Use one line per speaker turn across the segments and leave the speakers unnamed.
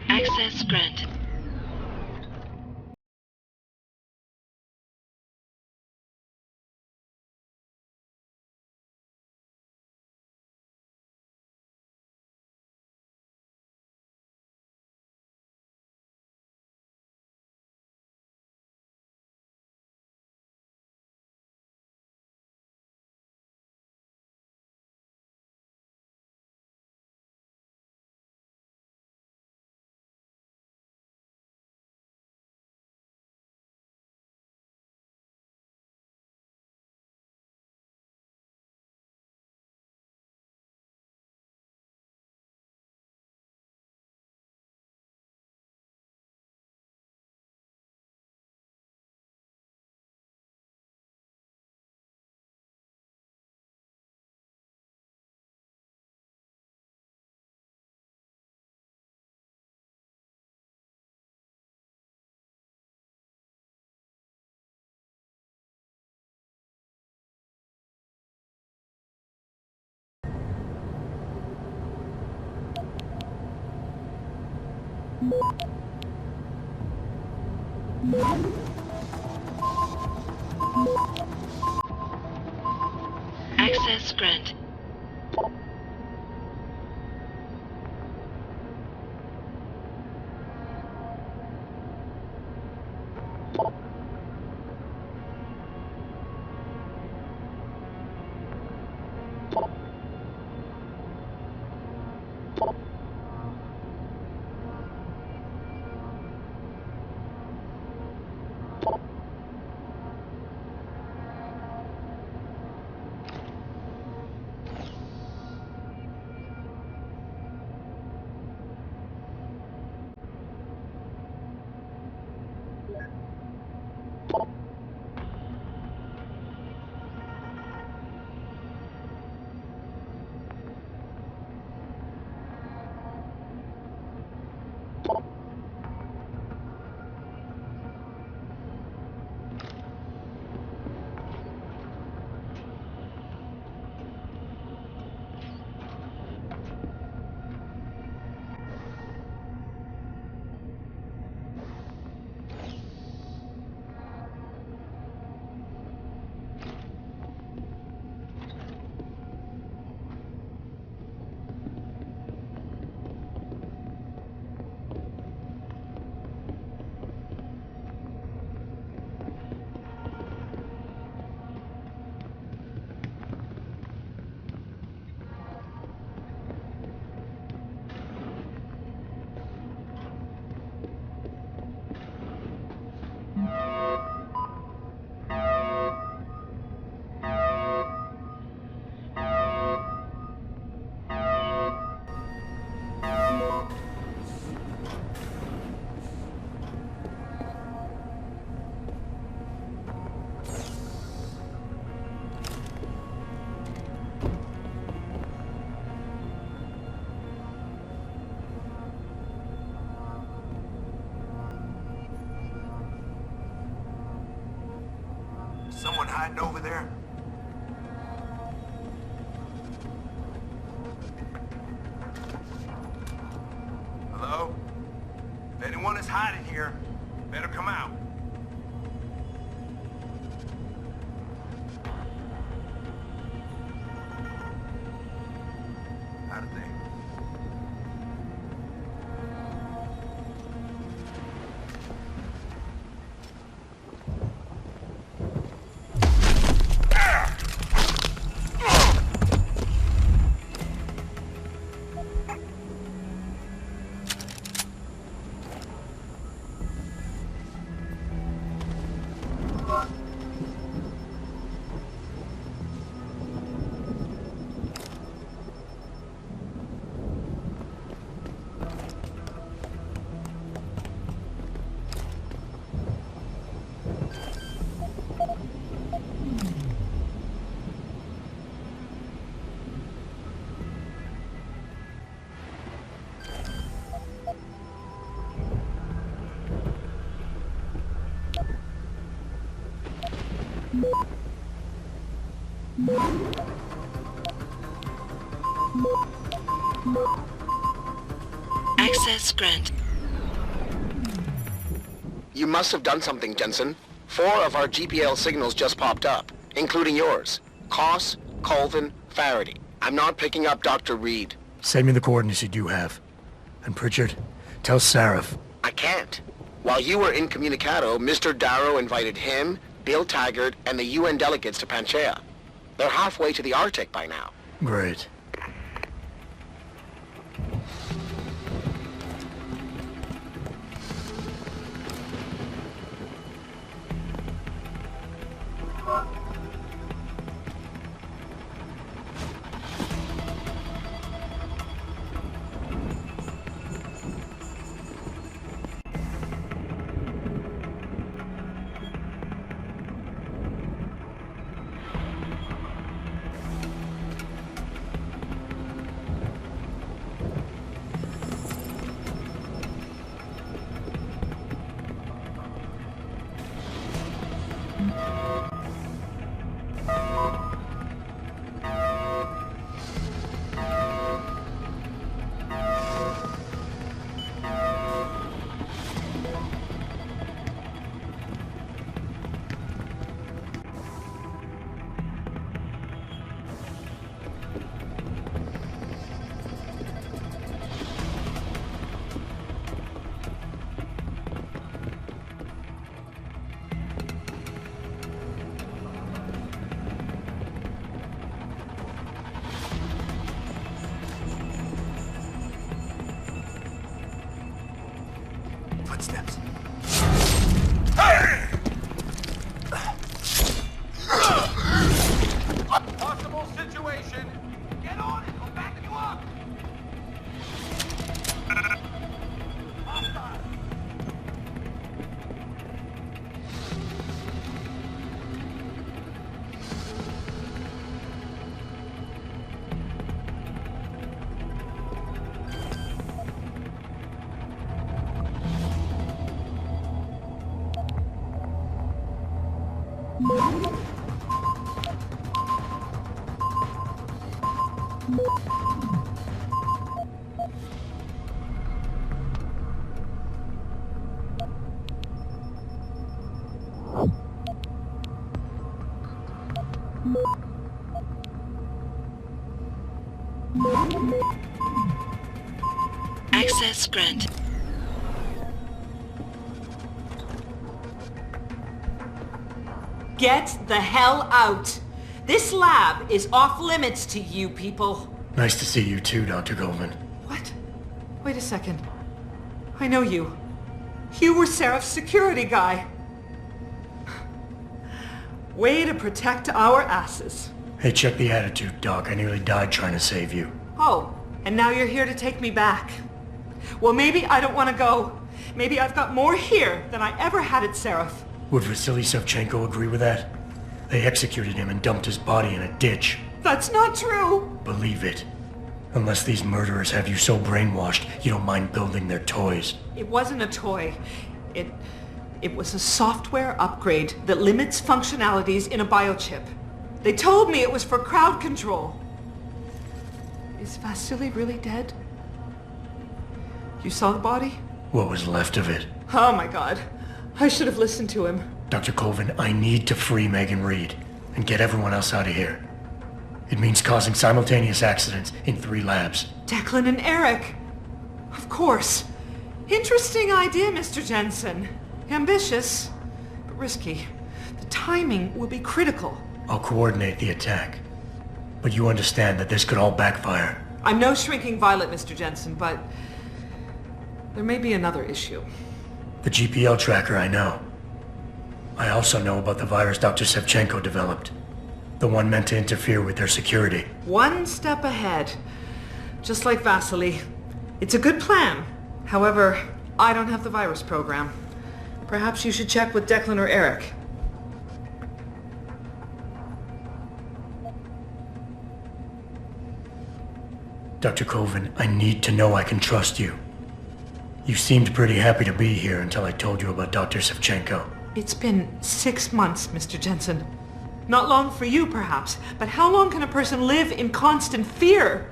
Access granted. Access granted.
Someone hiding over there? Hello? If anyone is hiding here, better come out. Out of there.
Access granted.
You must have done something, Jensen. 4 of our GPL signals just popped up, including yours. Koss, Colvin, Faraday. I'm not picking up Dr. Reed.
Send me the coordinates you do have. And Pritchard, tell Sarif.
I can't. While you were incommunicado, Mr. Darrow invited him, Bill Taggart, and the UN delegates to Panchea. They're halfway to the Arctic by now.
Great.
Footsteps. Possible situation. Get on it. I'll back you up. Hostile.
Access granted.
Get the hell out! This lab is off limits to you people.
Nice to see you too, Dr. Goldman.
What? Wait a second. I know you. You were Sarif's security guy. Way to protect our asses.
Hey, check the attitude, Doc. I nearly died trying to save you.
Oh, and now you're here to take me back. Well, maybe I don't want to go. Maybe I've got more here than I ever had at Sarif.
Would Vasily Savchenko agree with that? They executed him and dumped his body in a ditch.
That's not true!
Believe it. Unless these murderers have you so brainwashed, you don't mind building their toys.
It wasn't a toy. It was a software upgrade that limits functionalities in a biochip. They told me it was for crowd control. Is Vasily really dead? You saw the body?
What was left of it?
Oh my god. I should have listened to him.
Dr. Colvin, I need to free Megan Reed and get everyone else out of here. It means causing simultaneous accidents in 3 labs.
Declan and Eric. Of course. Interesting idea, Mr. Jensen. Ambitious, but risky. The timing will be critical.
I'll coordinate the attack. But you understand that this could all backfire.
I'm no shrinking violet, Mr. Jensen, but there may be another issue.
The GPL tracker, I know. I also know about the virus Dr. Savchenko developed. The one meant to interfere with their security.
One step ahead. Just like Vasily. It's a good plan. However, I don't have the virus program. Perhaps you should check with Declan or Eric.
Dr. Colvin, I need to know I can trust you. You seemed pretty happy to be here until I told you about Dr. Savchenko.
It's been 6 months, Mr. Jensen. Not long for you, perhaps, but how long can a person live in constant fear?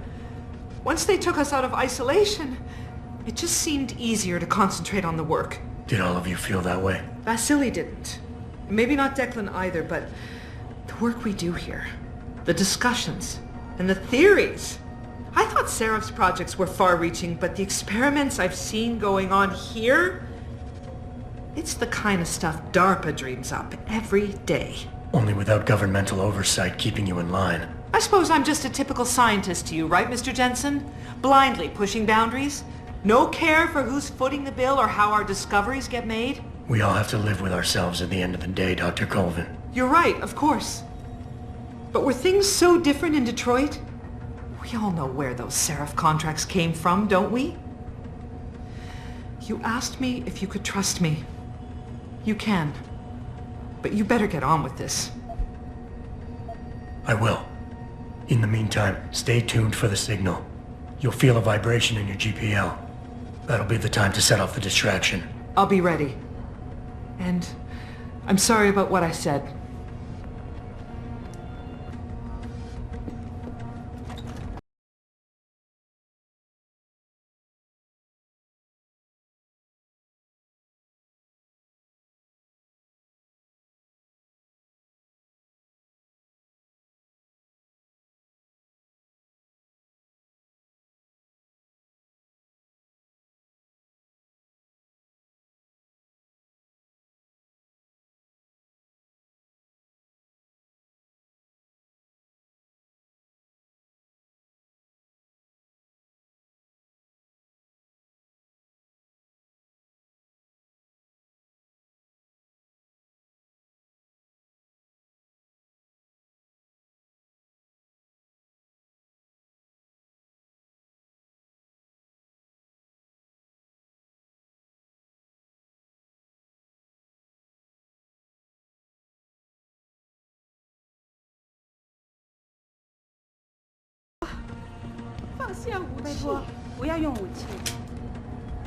Once they took us out of isolation, it just seemed easier to concentrate on the work.
Did all of you feel that way?
Vasily didn't. Maybe not Declan either, but the work we do here, the discussions, and the theories. I thought Seraph's projects were far-reaching, but the experiments I've seen going on here, it's the kind of stuff DARPA dreams up every day.
Only without governmental oversight keeping you in line.
I suppose I'm just a typical scientist to you, right, Mr. Jensen? Blindly pushing boundaries? No care for who's footing the bill or how our discoveries get made?
We all have to live with ourselves at the end of the day, Dr. Colvin.
You're right, of course. But were things so different in Detroit? We all know where those Seraph contracts came from, don't we? You asked me if you could trust me. You can. But you better get on with this.
I will. In the meantime, stay tuned for the signal. You'll feel a vibration in your GPL. That'll be the time to set off the distraction.
I'll be ready. And I'm sorry about what I said.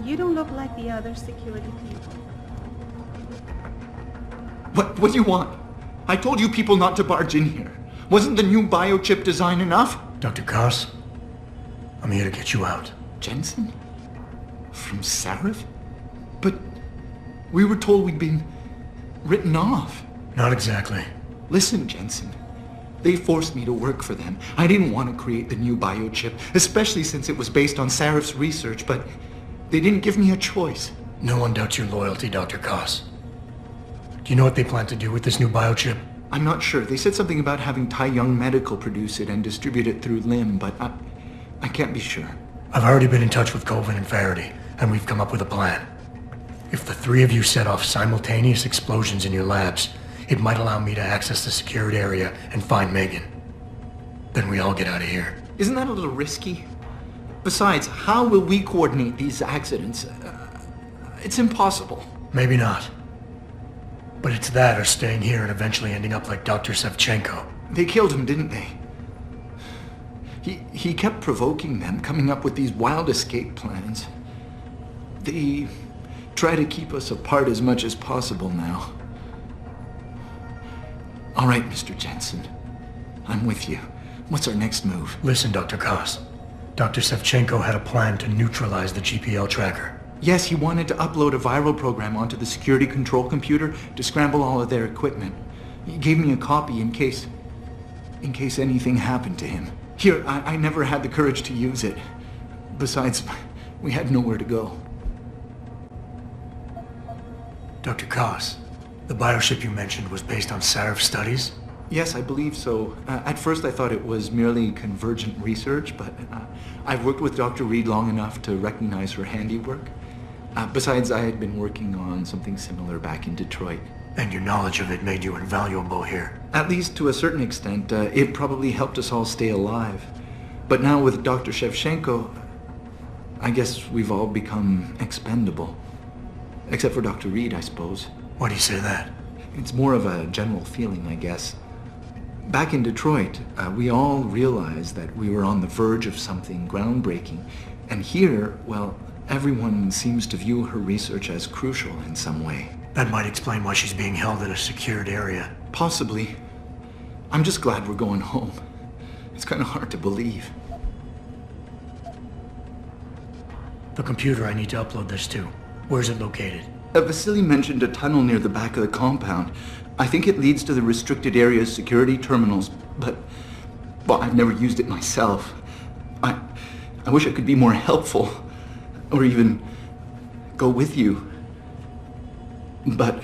You don't look like the other security people.
What do you want? I told you people not to barge in here. Wasn't the new biochip design enough?
Dr. Koss, I'm here to get you out.
Jensen? From Seraph? But we were told we'd been written off.
Not exactly.
Listen, Jensen. They forced me to work for them. I didn't want to create the new biochip, especially since it was based on Seraph's research, but they didn't give me a choice.
No one doubts your loyalty, Dr. Koss. Do you know what they plan to do with this new biochip?
I'm not sure. They said something about having Tai Young Medical produce it and distribute it through LIM, but I can't be sure.
I've already been in touch with Colvin and Faraday, and we've come up with a plan. If the three of you set off simultaneous explosions in your labs, it might allow me to access the secured area and find Megan. Then we all get out of here.
Isn't that a little risky? Besides, how will we coordinate these accidents? It's impossible.
Maybe not. But it's that or staying here and eventually ending up like Dr. Sevchenko.
They killed him, didn't they? He kept provoking them, coming up with these wild escape plans. They try to keep us apart as much as possible now. All right, Mr. Jensen. I'm with you. What's our next move?
Listen, Dr. Koss. Dr. Sevchenko had a plan to neutralize the GPL tracker.
Yes, he wanted to upload a viral program onto the security control computer to scramble all of their equipment. He gave me a copy in case anything happened to him. Here, I never had the courage to use it. Besides, we had nowhere to go.
Dr. Koss, the biochip you mentioned was based on Seraph studies?
Yes, I believe so. At first I thought it was merely convergent research, but I've worked with Dr. Reed long enough to recognize her handiwork. Besides, I had been working on something similar back in Detroit.
And your knowledge of it made you invaluable here.
At least to a certain extent, it probably helped us all stay alive. But now with Dr. Shevchenko, I guess we've all become expendable. Except for Dr. Reed, I suppose.
Why do you say that?
It's more of a general feeling, I guess. Back in Detroit, we all realized that we were on the verge of something groundbreaking. And here, well, everyone seems to view her research as crucial in some way.
That might explain why she's being held in a secured area.
Possibly. I'm just glad we're going home. It's kind of hard to believe.
The computer I need to upload this to. Where's it located?
Vasily mentioned a tunnel near the back of the compound. I think it leads to the restricted area's security terminals, but... well, I've never used it myself. I wish I could be more helpful. Or even... go with you. But...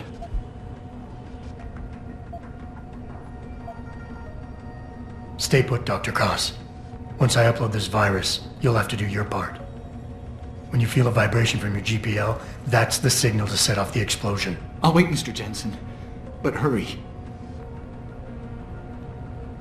Stay put, Dr. Koss. Once I upload this virus, you'll have to do your part. When you feel a vibration from your GPL, that's the signal to set off the explosion.
I'll wait, Mr. Jensen. But hurry.